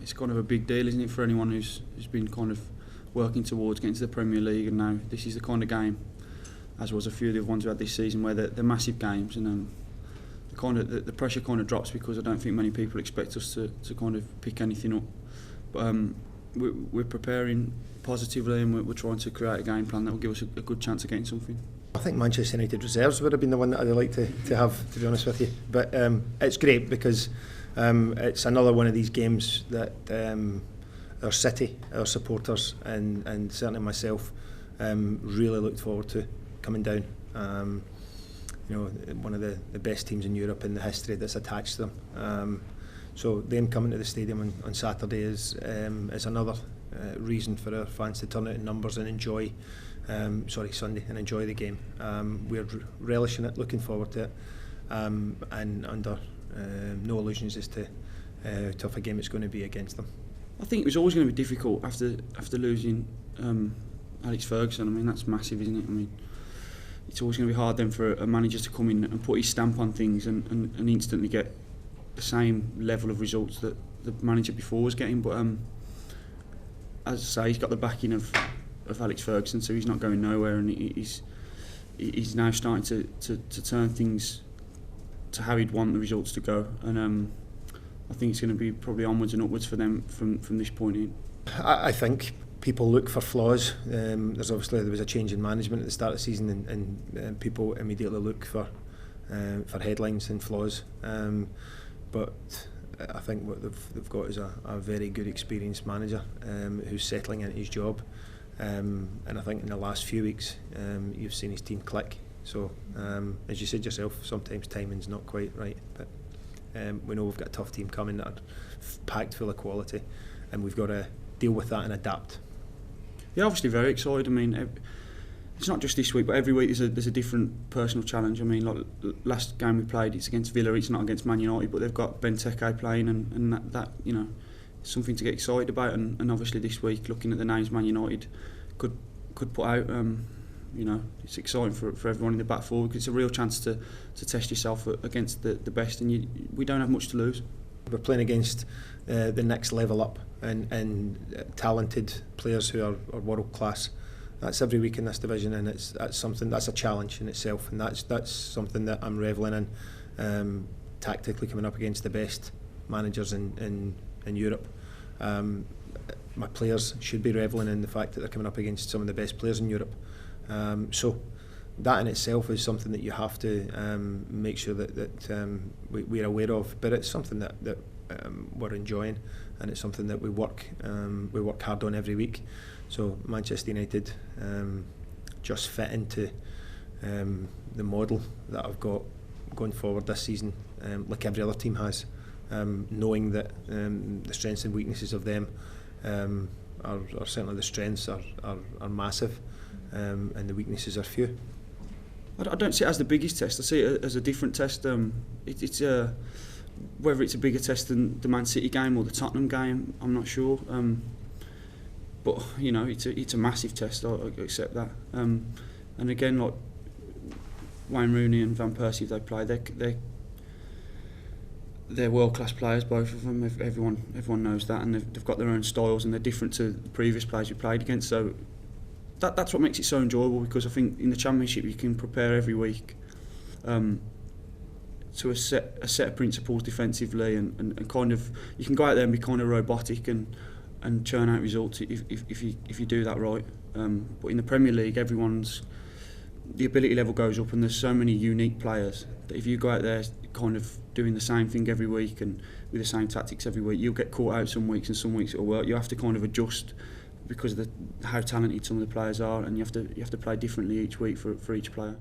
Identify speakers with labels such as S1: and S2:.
S1: it's kind of a big deal, isn't it, for anyone who's been kind of working towards getting to the Premier League, and now this is the kind of game, as was a few of the other ones we had this season, where they're massive games, and the pressure kind of drops, because I don't think many people expect us to kind of pick anything up. But we're preparing positively, and we're trying to create a game plan that will give us a good chance of getting something.
S2: I think Manchester United reserves would have been the one that I'd like to have, to be honest with you. But it's great, because it's another one of these games that our city, our supporters, and certainly myself really looked forward to coming down. You know, one of the best teams in Europe in the history that's attached to them. So them coming to the stadium on Saturday is another reason for our fans to turn out in numbers and enjoy. Sunday, and enjoy the game. We're relishing it, looking forward to it, and under no illusions as to how tough a game it's going to be against them.
S1: I think it was always going to be difficult after losing Alex Ferguson. I mean, that's massive, isn't it? I mean, it's always going to be hard then for a manager to come in and put his stamp on things and instantly get the same level of results that the manager before was getting. But as I say, he's got the backing of Alex Ferguson, so he's not going nowhere, and he's now starting to turn things to how he'd want the results to go, and I think it's going to be probably onwards and upwards for them from this point in.
S2: I think people look for flaws. There was a change in management at the start of the season, and people immediately look for headlines and flaws. But I think what they've got is a very good, experienced manager who's settling into his job. And I think in the last few weeks you've seen his team click. So as you said yourself, sometimes timing's not quite right, but we know we've got a tough team coming that are packed full of quality, and we've got to deal with that and adapt.
S1: Yeah, obviously very excited. I mean, it's not just this week, but every week there's a different personal challenge. I mean, like last game we played, it's against Villa, it's not against Man United, but they've got Benteke playing, and that you know, something to get excited about, and obviously this week, looking at the names Man United could put out, you know, it's exciting for everyone in the back forward, because it's a real chance to test yourself against the best, and we don't have much to lose.
S2: We're playing against the next level up, and talented players who are world class. That's every week in this division, and that's a challenge in itself, and that's something that I'm revelling in, tactically coming up against the best managers in Europe. My players should be revelling in the fact that they're coming up against some of the best players in Europe. So that in itself is something that you have to make sure that we're aware of. But it's something that we're enjoying, and it's something that we work hard on every week. So Manchester United just fit into the model that I've got going forward this season, like every other team has. Knowing that the strengths and weaknesses of them are certainly, the strengths are massive, and the weaknesses are few.
S1: I don't see it as the biggest test. I see it as a different test. It's whether it's a bigger test than the Man City game or the Tottenham game, I'm not sure. But you know, it's a massive test. I accept that. And again, like Wayne Rooney and Van Persie, if they play, they're world-class players, both of them. Everyone knows that, and they've got their own styles, and they're different to the previous players we played against. So that's what makes it so enjoyable, because I think in the Championship you can prepare every week to a set of principles defensively, and kind of you can go out there and be kind of robotic and churn out results if you do that right. But in the Premier League, the ability level goes up, and there's so many unique players that if you go out there kind of doing the same thing every week and with the same tactics every week, you'll get caught out some weeks, and some weeks it'll work. You have to kind of adjust because of how talented some of the players are, and you have to play differently each week for each player.